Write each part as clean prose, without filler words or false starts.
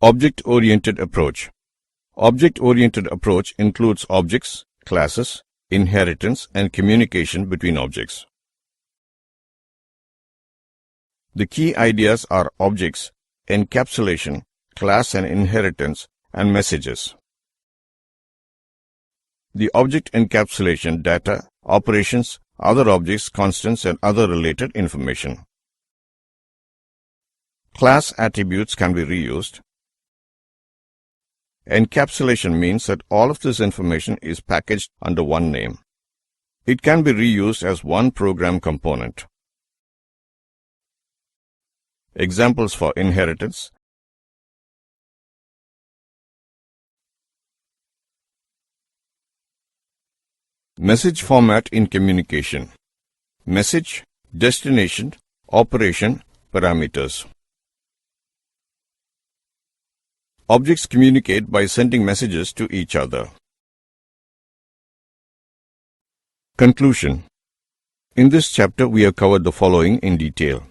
Object-oriented approach. Object-oriented approach includes objects, classes, inheritance, and communication between objects. The key ideas are objects, encapsulation, class and inheritance, and messages. The object encapsulation data, operations, other objects, constants, and other related information. Class attributes can be reused. Encapsulation means that all of this information is packaged under one name. It can be reused as one program component. Examples for inheritance. Message format in communication. Message, destination, operation, parameters. Objects communicate by sending messages to each other. Conclusion. In this chapter, we have covered the following in detail.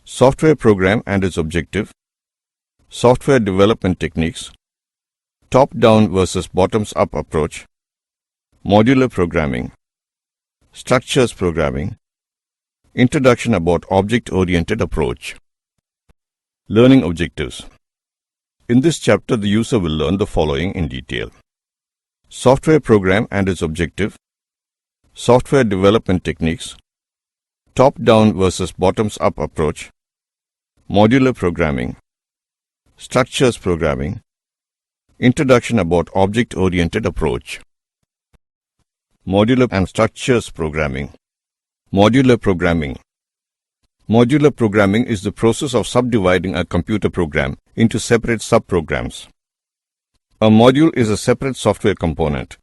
Software program and its objective, software development techniques, top-down versus bottoms-up approach, modular programming, structures programming, introduction about object-oriented approach. Learning objectives. In this chapter, the user will learn the following in detail. Software program and its objective, software development techniques, top-down versus bottoms-up approach, modular programming, structures programming, introduction about object-oriented approach. Modular and structures programming. Modular programming. Modular programming is the process of subdividing a computer program into separate subprograms. A module is a separate software component.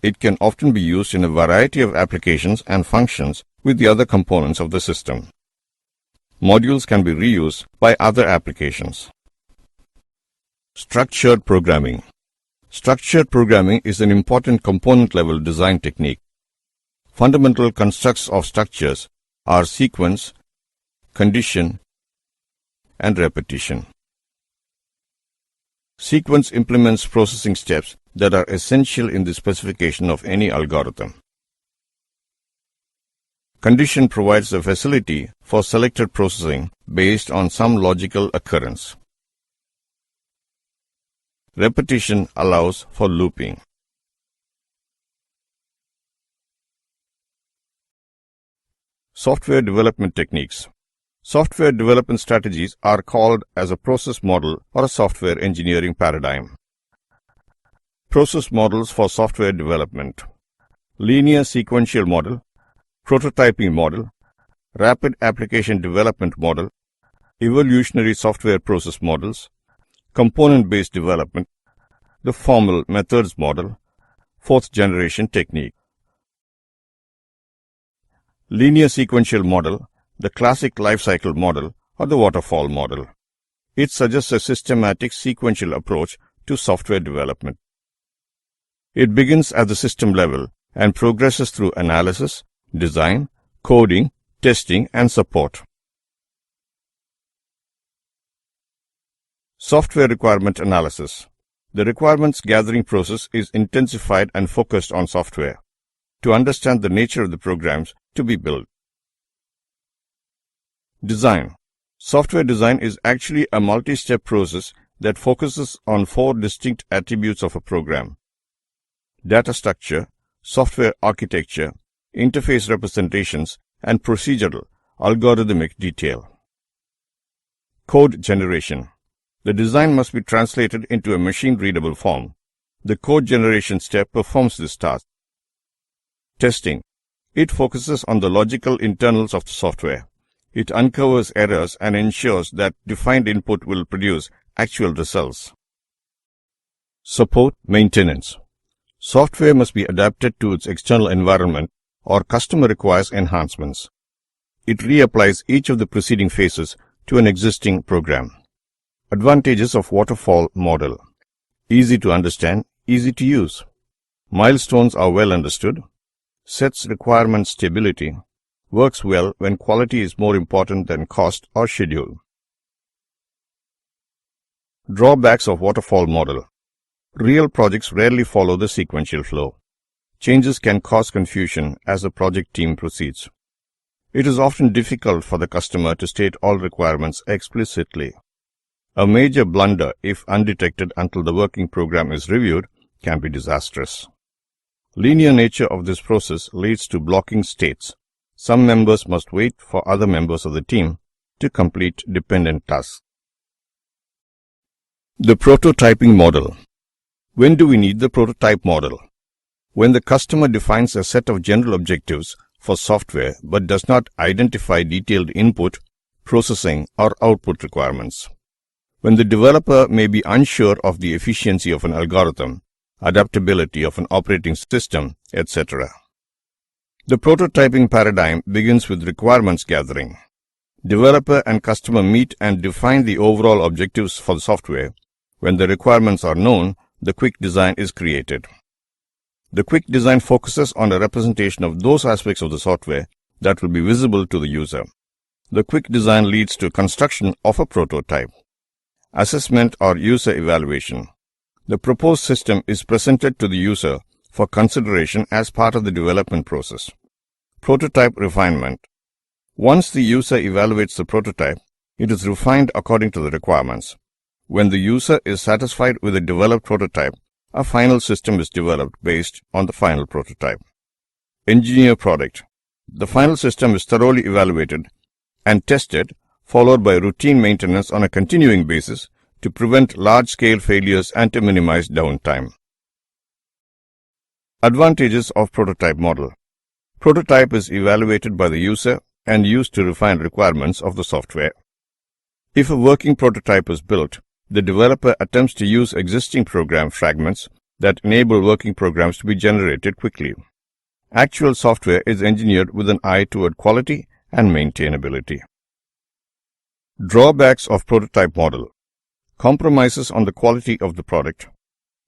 It can often be used in a variety of applications and functions with the other components of the system. Modules can be reused by other applications. Structured programming. Structured programming is an important component-level design technique. Fundamental constructs of structures are sequence, condition, and repetition. Sequence implements processing steps that are essential in the specification of any algorithm. Condition provides the facility for selected processing based on some logical occurrence. Repetition allows for looping. Software development techniques. Software development strategies are called as a process model or a software engineering paradigm. Process models for software development. Linear sequential model, prototyping model, rapid application development model, evolutionary software process models, component-based development, the formal methods model, fourth generation technique. Linear sequential model, the classic lifecycle model, or the waterfall model. It suggests a systematic sequential approach to software development. It begins at the system level and progresses through analysis, design, coding, testing, and support. Software requirement analysis. The requirements gathering process is intensified and focused on software to understand the nature of the programs to be built. Design. Software design is actually a multi-step process that focuses on 4 distinct attributes of a program: data structure, software architecture, interface representations, and procedural, algorithmic detail. Code generation. The design must be translated into a machine-readable form. The code generation step performs this task. Testing. It focuses on the logical internals of the software. It uncovers errors and ensures that defined input will produce actual results. Support maintenance. Software must be adapted to its external environment or customer requires enhancements. It reapplies each of the preceding phases to an existing program. Advantages of waterfall model. Easy to understand, easy to use. Milestones are well understood. Sets requirement stability. Works well when quality is more important than cost or schedule. Drawbacks of waterfall model. Real projects rarely follow the sequential flow. Changes can cause confusion as the project team proceeds. It is often difficult for the customer to state all requirements explicitly. A major blunder, if undetected until the working program is reviewed, can be disastrous. Linear nature of this process leads to blocking states. Some members must wait for other members of the team to complete dependent tasks. The prototyping model. When do we need the prototype model? When the customer defines a set of general objectives for software but does not identify detailed input, processing, or output requirements. When the developer may be unsure of the efficiency of an algorithm, adaptability of an operating system, etc. The prototyping paradigm begins with requirements gathering. Developer and customer meet and define the overall objectives for the software. When the requirements are known, the quick design is created. The quick design focuses on a representation of those aspects of the software that will be visible to the user. The quick design leads to construction of a prototype. Assessment or user evaluation. The proposed system is presented to the user for consideration as part of the development process. Prototype refinement. Once the user evaluates the prototype, it is refined according to the requirements. When the user is satisfied with the developed prototype, a final system is developed based on the final prototype. Engineer product. The final system is thoroughly evaluated and tested, followed by routine maintenance on a continuing basis to prevent large-scale failures and to minimize downtime. Advantages of prototype model. Prototype is evaluated by the user and used to refine requirements of the software. If a working prototype is built, the developer attempts to use existing program fragments that enable working programs to be generated quickly. Actual software is engineered with an eye toward quality and maintainability. Drawbacks of prototype model. Compromises on the quality of the product.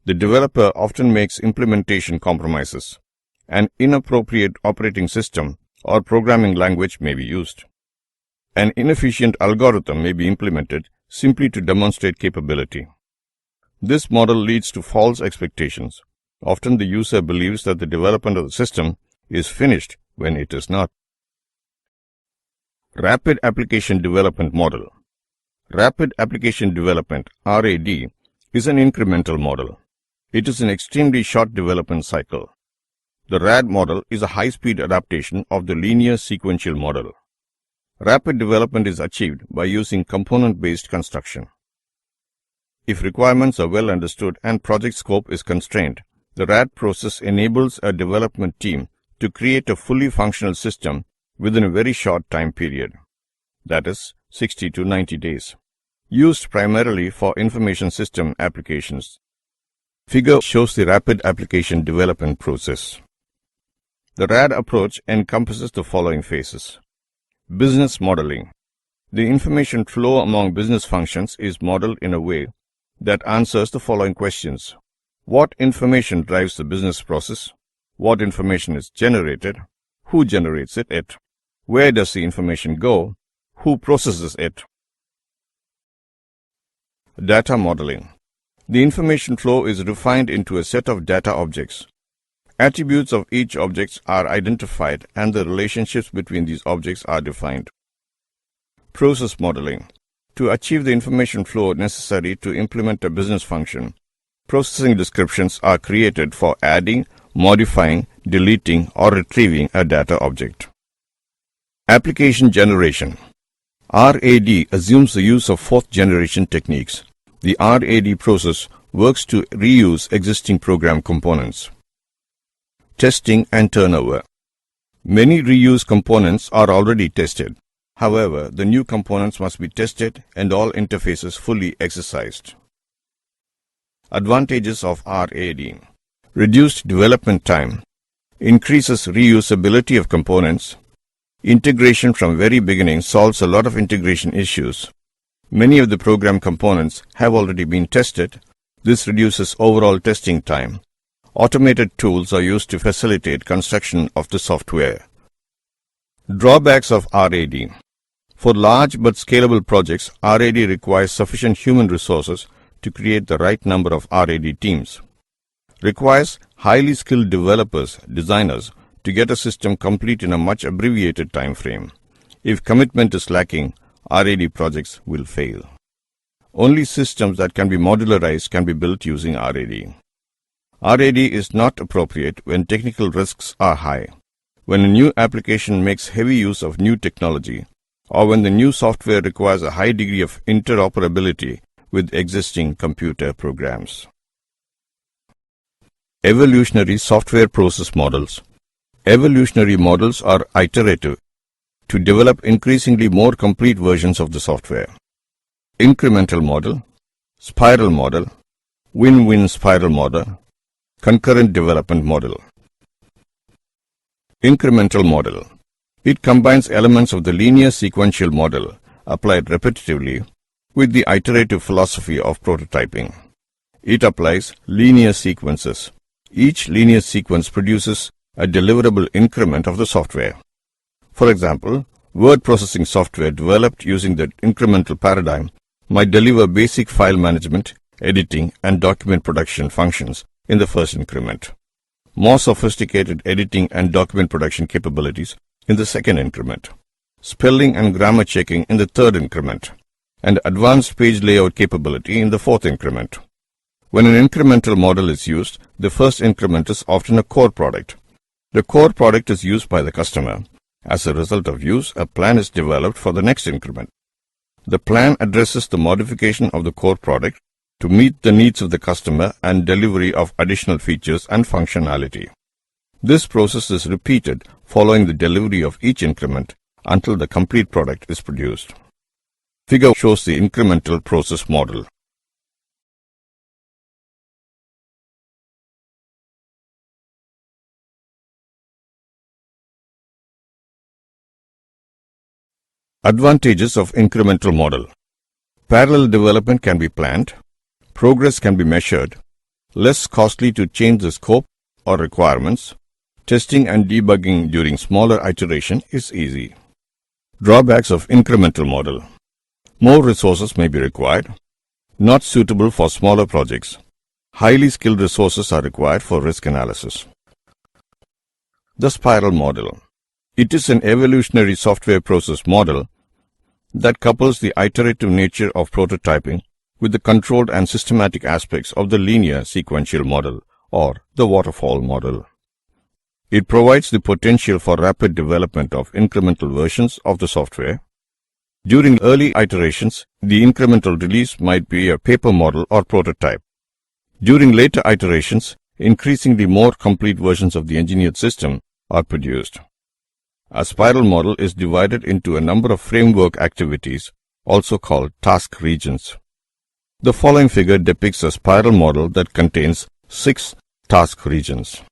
The developer often makes implementation compromises. An inappropriate operating system or programming language may be used. An inefficient algorithm may be implemented simply to demonstrate capability. This model leads to false expectations. Often the user believes that the development of the system is finished when it is not. Rapid Application Development Model. Rapid Application Development, RAD, is an incremental model. It is an extremely short development cycle. The RAD model is a high-speed adaptation of the linear sequential model. Rapid development is achieved by using component-based construction. If requirements are well understood and project scope is constrained, the RAD process enables a development team to create a fully functional system within a very short time period, that is, 60 to 90 days, used primarily for information system applications. Figure shows the rapid application development process. The RAD approach encompasses the following phases. Business modeling. The information flow among business functions is modeled in a way that answers the following questions. What information drives the business process? What information is generated? Who generates it? Where does the information go? Who processes it? Data modeling. The information flow is refined into a set of data objects. Attributes of each object are identified and the relationships between these objects are defined. Process modeling. To achieve the information flow necessary to implement a business function, processing descriptions are created for adding, modifying, deleting, or retrieving a data object. Application generation. RAD assumes the use of fourth-generation techniques. The RAD process works to reuse existing program components. Testing and turnover. Many reused components are already tested. However, the new components must be tested and all interfaces fully exercised. Advantages of RAD. Reduced development time. Increases reusability of components. Integration from very beginning solves a lot of integration issues. Many of the program components have already been tested. This reduces overall testing time. Automated tools are used to facilitate construction of the software. Drawbacks of RAD. For large but scalable projects, RAD requires sufficient human resources to create the right number of R&D teams. Requires highly skilled developers, designers, to get a system complete in a much abbreviated time frame. If commitment is lacking, R&D projects will fail. Only systems that can be modularized can be built using R&D. R&D is not appropriate when technical risks are high, when a new application makes heavy use of new technology, or when the new software requires a high degree of interoperability with existing computer programs. Evolutionary software process models. Evolutionary models are iterative to develop increasingly more complete versions of the software. Incremental model, spiral model, win-win spiral model, concurrent development model. Incremental model. It combines elements of the linear sequential model applied repetitively with the iterative philosophy of prototyping. It applies linear sequences. Each linear sequence produces a deliverable increment of the software. For example, word processing software developed using the incremental paradigm might deliver basic file management, editing, and document production functions in the first increment, more sophisticated editing and document production capabilities in the second increment, spelling and grammar checking in the third increment, and advanced page layout capability in the fourth increment. When an incremental model is used, the first increment is often a core product. The core product is used by the customer. As a result of use, a plan is developed for the next increment. The plan addresses the modification of the core product to meet the needs of the customer and delivery of additional features and functionality. This process is repeated following the delivery of each increment until the complete product is produced. Figure shows the incremental process model. Advantages of incremental model. Parallel development can be planned. Progress can be measured. Less costly to change the scope or requirements. Testing and debugging during smaller iteration is easy. Drawbacks of incremental model. More resources may be required. Not suitable for smaller projects. Highly skilled resources are required for risk analysis. The spiral model. It is an evolutionary software process model that couples the iterative nature of prototyping with the controlled and systematic aspects of the linear sequential model or the waterfall model. It provides the potential for rapid development of incremental versions of the software. During early iterations, the incremental release might be a paper model or prototype. During later iterations, increasingly more complete versions of the engineered system are produced. A spiral model is divided into a number of framework activities, also called task regions. The following figure depicts a spiral model that contains 6 task regions.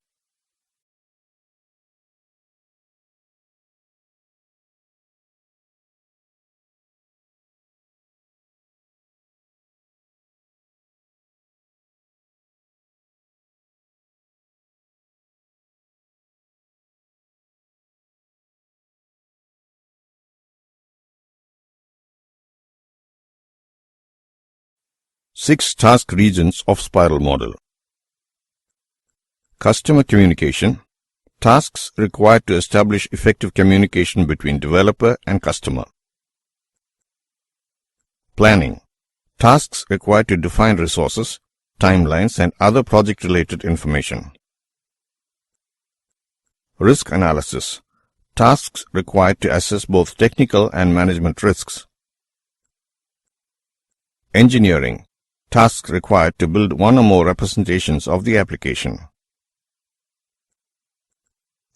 Six task regions of spiral model. Customer communication. Tasks required to establish effective communication between developer and customer. Planning. Tasks required to define resources, timelines, and other project-related information. Risk analysis. Tasks required to assess both technical and management risks. Engineering. Tasks required to build one or more representations of the application.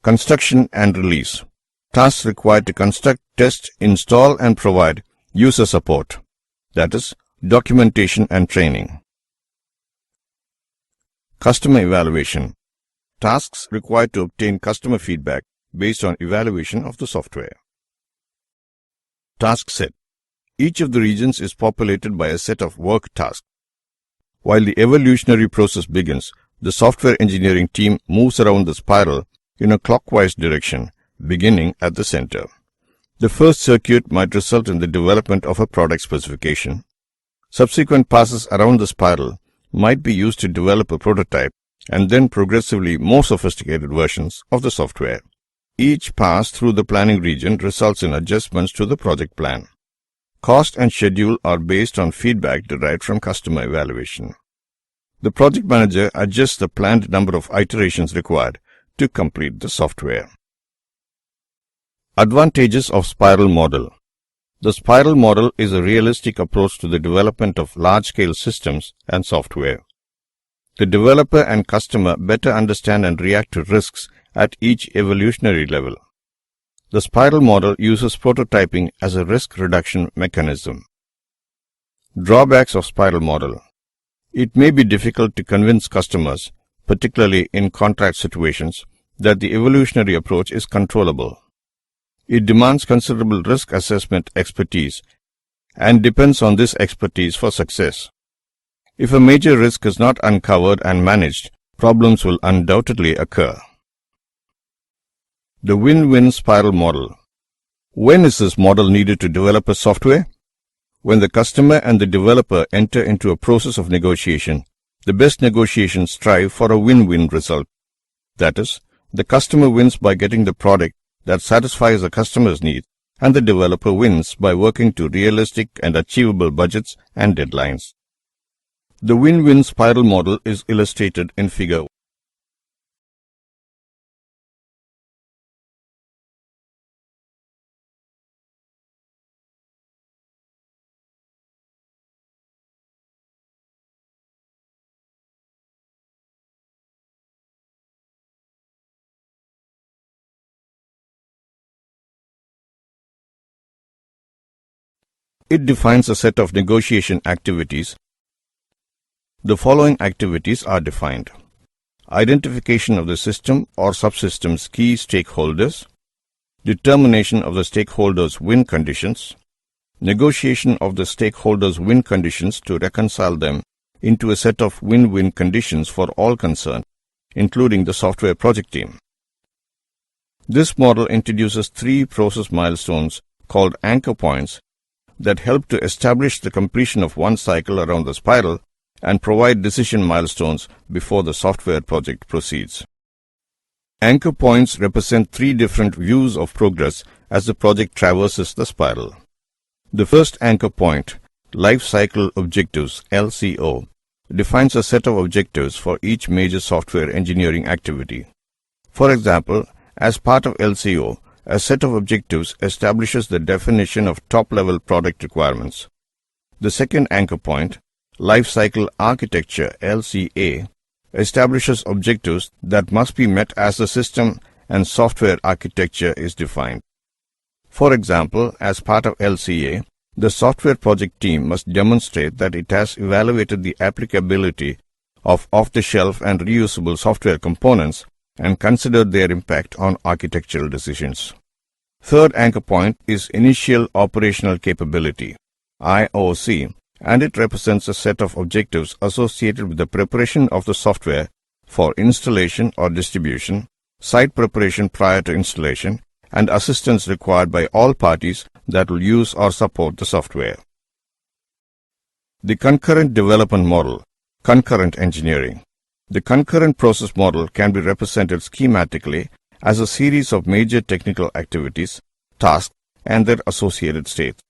Construction and release. Tasks required to construct, test, install, and provide user support, that is, documentation and training. Customer evaluation. Tasks required to obtain customer feedback based on evaluation of the software. Task set. Each of the regions is populated by a set of work tasks. While the evolutionary process begins, the software engineering team moves around the spiral in a clockwise direction, beginning at the center. The first circuit might result in the development of a product specification. Subsequent passes around the spiral might be used to develop a prototype and then progressively more sophisticated versions of the software. Each pass through the planning region results in adjustments to the project plan. Cost and schedule are based on feedback derived from customer evaluation. The project manager adjusts the planned number of iterations required to complete the software. Advantages of spiral model. The spiral model is a realistic approach to the development of large-scale systems and software. The developer and customer better understand and react to risks at each evolutionary level. The spiral model uses prototyping as a risk reduction mechanism. Drawbacks of spiral model. It may be difficult to convince customers, particularly in contract situations, that the evolutionary approach is controllable. It demands considerable risk assessment expertise and depends on this expertise for success. If a major risk is not uncovered and managed, problems will undoubtedly occur. The win-win spiral model. When is this model needed to develop a software? When the customer and the developer enter into a process of negotiation, the best negotiations strive for a win-win result. That is, the customer wins by getting the product that satisfies the customer's needs, and the developer wins by working to realistic and achievable budgets and deadlines. The win-win spiral model is illustrated in Figure. It defines a set of negotiation activities. The following activities are defined: identification of the system or subsystem's key stakeholders, determination of the stakeholders' win conditions, negotiation of the stakeholders' win conditions to reconcile them into a set of win-win conditions for all concerned, including the software project team. This model introduces 3 process milestones called anchor points that help to establish the completion of one cycle around the spiral and provide decision milestones before the software project proceeds. Anchor points represent 3 different views of progress as the project traverses the spiral. The first anchor point, Life Cycle Objectives (LCO), defines a set of objectives for each major software engineering activity. For example, as part of LCO, a set of objectives establishes the definition of top-level product requirements. The second anchor point, Life Cycle Architecture (LCA), establishes objectives that must be met as the system and software architecture is defined. For example, as part of LCA, the software project team must demonstrate that it has evaluated the applicability of off-the-shelf and reusable software components and considered their impact on architectural decisions. Third anchor point is Initial Operational Capability (IOC), and it represents a set of objectives associated with the preparation of the software for installation or distribution, site preparation prior to installation, and assistance required by all parties that will use or support the software. The concurrent development model, concurrent engineering. The concurrent process model can be represented schematically as a series of major technical activities, tasks, and their associated states.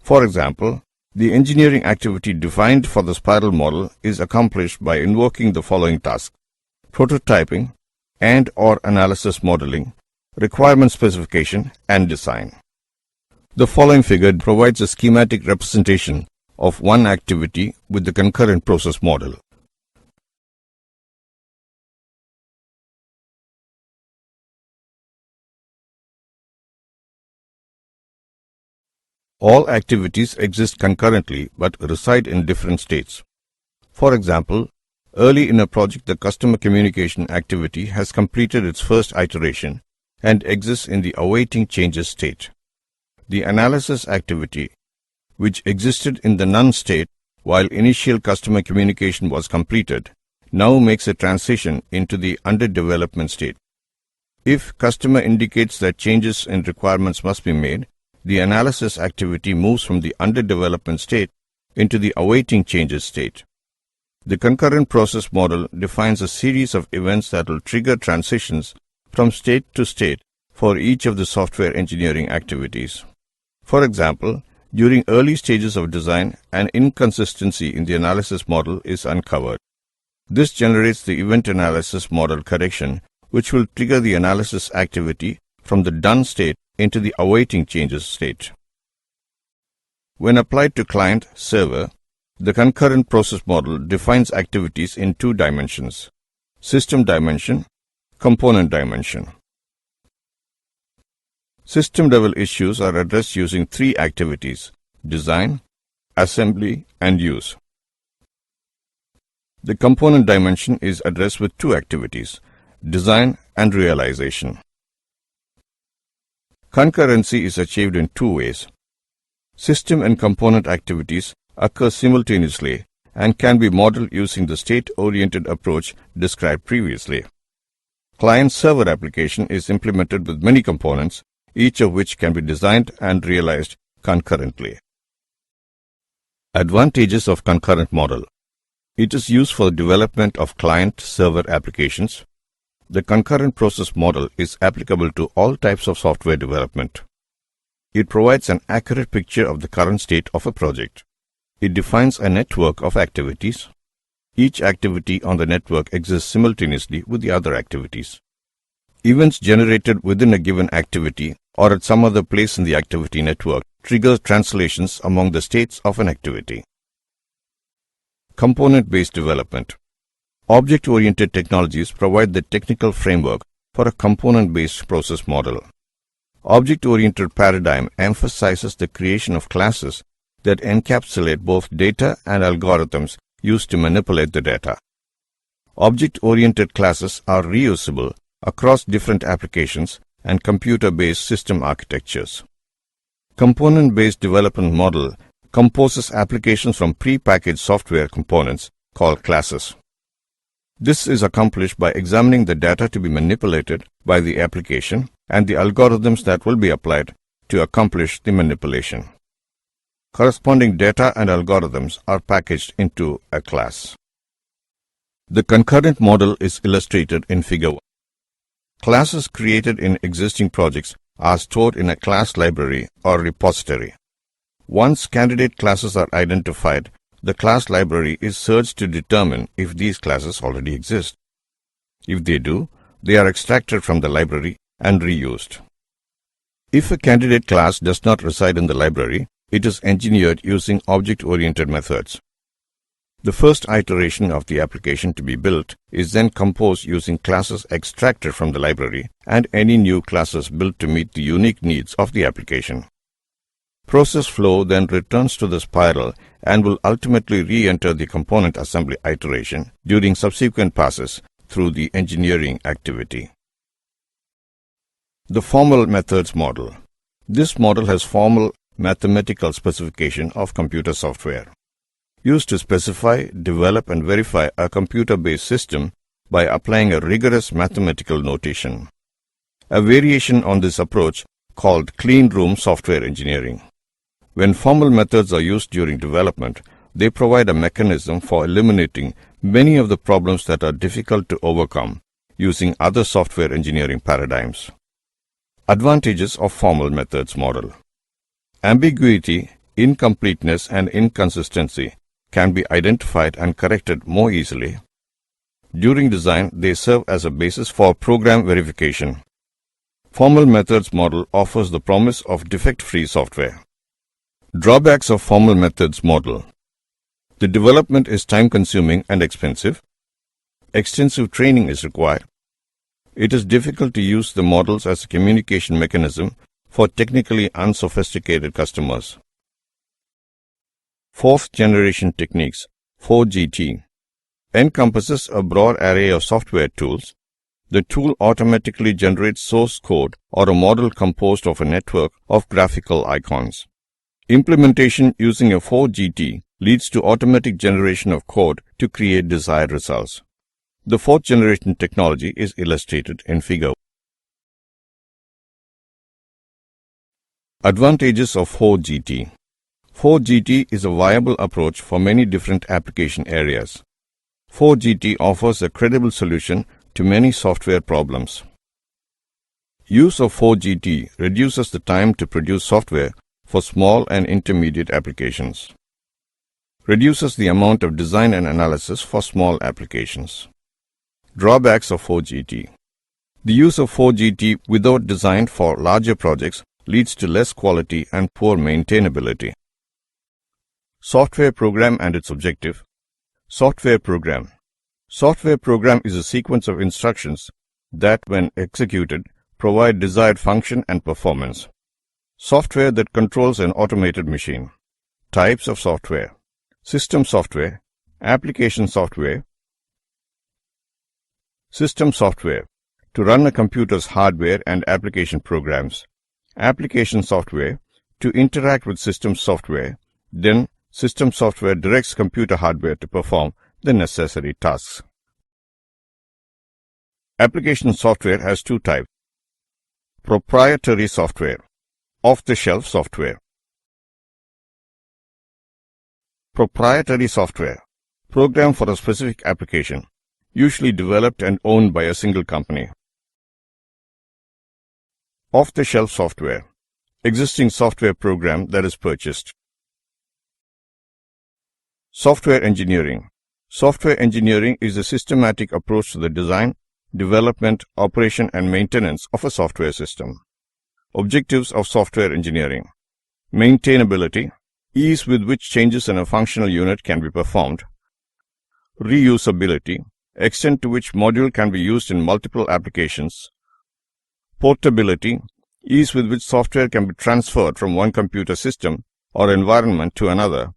For example, the engineering activity defined for the spiral model is accomplished by invoking the following tasks: prototyping and/or analysis modeling, requirement specification, and design. The following figure provides a schematic representation of one activity with the concurrent process model. All activities exist concurrently but reside in different states. For example, early in a project, the customer communication activity has completed its first iteration and exists in the awaiting changes state. The analysis activity, which existed in the none state while initial customer communication was completed, now makes a transition into the under development state. If customer indicates that changes in requirements must be made, the analysis activity moves from the under development state into the awaiting changes state. The concurrent process model defines a series of events that will trigger transitions from state to state for each of the software engineering activities. For example, during early stages of design, an inconsistency in the analysis model is uncovered. This generates the event analysis model correction, which will trigger the analysis activity from the done state into the awaiting changes state. When applied to client-server, the concurrent process model defines activities in two dimensions: system dimension, component dimension. System-level issues are addressed using three activities: design, assembly, and use. The component dimension is addressed with two activities: design and realization. Concurrency is achieved in two ways. System and component activities occur simultaneously and can be modeled using the state-oriented approach described previously. Client-server application is implemented with many components, each of which can be designed and realized concurrently. Advantages of concurrent model. It is used for the development of client-server applications. The concurrent process model is applicable to all types of software development. It provides an accurate picture of the current state of a project. It defines a network of activities. Each activity on the network exists simultaneously with the other activities. Events generated within a given activity or at some other place in the activity network trigger translations among the states of an activity. Component-based development. Object-oriented technologies provide the technical framework for a component-based process model. Object-oriented paradigm emphasizes the creation of classes that encapsulate both data and algorithms used to manipulate the data. Object-oriented classes are reusable across different applications and computer-based system architectures. Component-based development model composes applications from pre-packaged software components called classes. This is accomplished by examining the data to be manipulated by the application and the algorithms that will be applied to accomplish the manipulation. Corresponding data and algorithms are packaged into a class. The concurrent model is illustrated in Figure 1. Classes created in existing projects are stored in a class library or repository. Once candidate classes are identified, the class library is searched to determine if these classes already exist. If they do, they are extracted from the library and reused. If a candidate class does not reside in the library, it is engineered using object-oriented methods. The first iteration of the application to be built is then composed using classes extracted from the library and any new classes built to meet the unique needs of the application. Process flow then returns to the spiral and will ultimately re-enter the component assembly iteration during subsequent passes through the engineering activity. The formal methods model. This model has formal mathematical specification of computer software, used to specify, develop, and verify a computer-based system by applying a rigorous mathematical notation. A variation on this approach called clean room software engineering. When formal methods are used during development, they provide a mechanism for eliminating many of the problems that are difficult to overcome using other software engineering paradigms. Advantages of formal methods model. Ambiguity, incompleteness, and inconsistency can be identified and corrected more easily. During design, they serve as a basis for program verification. Formal methods model offers the promise of defect-free software. Drawbacks of formal methods model. The development is time-consuming and expensive. Extensive training is required. It is difficult to use the models as a communication mechanism for technically unsophisticated customers. Fourth generation techniques, 4GT, encompasses a broad array of software tools. The tool automatically generates source code or a model composed of a network of graphical icons. Implementation using a 4GT leads to automatic generation of code to create desired results. The fourth generation technology is illustrated in Figure. Advantages of 4GT. 4GT is a viable approach for many different application areas. 4GT offers a credible solution to many software problems. Use of 4GT reduces the time to produce software for small and intermediate applications. Reduces the amount of design and analysis for small applications. Drawbacks of 4GT. The use of 4GT without design for larger projects leads to less quality and poor maintainability. Software program and its objective. Software program. Software program is a sequence of instructions that, when executed, provide desired function and performance. Software that controls an automated machine. Types of software. System software. Application software. System software. To run a computer's hardware and application programs. Application software. To interact with system software. Then, system software directs computer hardware to perform the necessary tasks. Application software has two types. Proprietary software. Off-the-shelf software. Proprietary software. Program for a specific application, usually developed and owned by a single company. Off-the-shelf software. Existing software program that is purchased. Software engineering. Software engineering is a systematic approach to the design, development, operation and maintenance of a software system. Objectives of software engineering. Maintainability, ease with which changes in a functional unit can be performed. Reusability, extent to which module can be used in multiple applications. Portability, ease with which software can be transferred from one computer system or environment to another.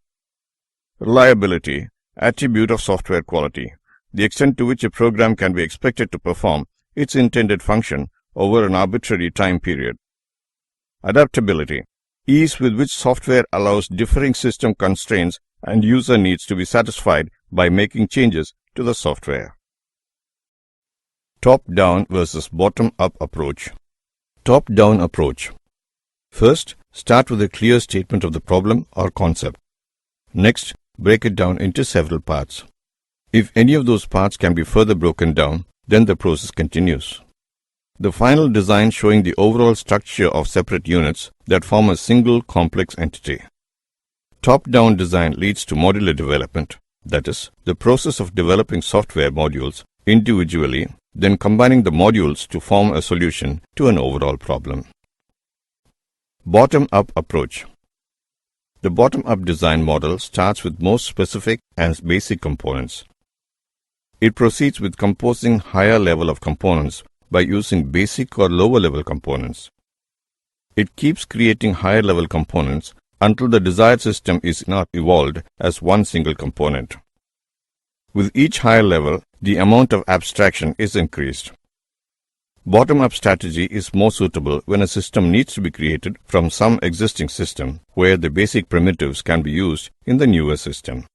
Reliability, attribute of software quality, the extent to which a program can be expected to perform its intended function over an arbitrary time period. Adaptability, ease with which software allows differing system constraints and user needs to be satisfied by making changes to the software. Top-down versus bottom-up approach. Top-down approach. First, start with a clear statement of the problem or concept. Next, break it down into several parts. If any of those parts can be further broken down, then the process continues. The final design showing the overall structure of separate units that form a single complex entity. Top-down design leads to modular development, that is, the process of developing software modules individually, then combining the modules to form a solution to an overall problem. Bottom-up approach. The bottom-up design model starts with most specific and basic components. It proceeds with composing higher level of components by using basic or lower level components. It keeps creating higher level components until the desired system is not evolved as one single component. With each higher level, the amount of abstraction is increased. Bottom-up strategy is more suitable when a system needs to be created from some existing system where the basic primitives can be used in the newer system.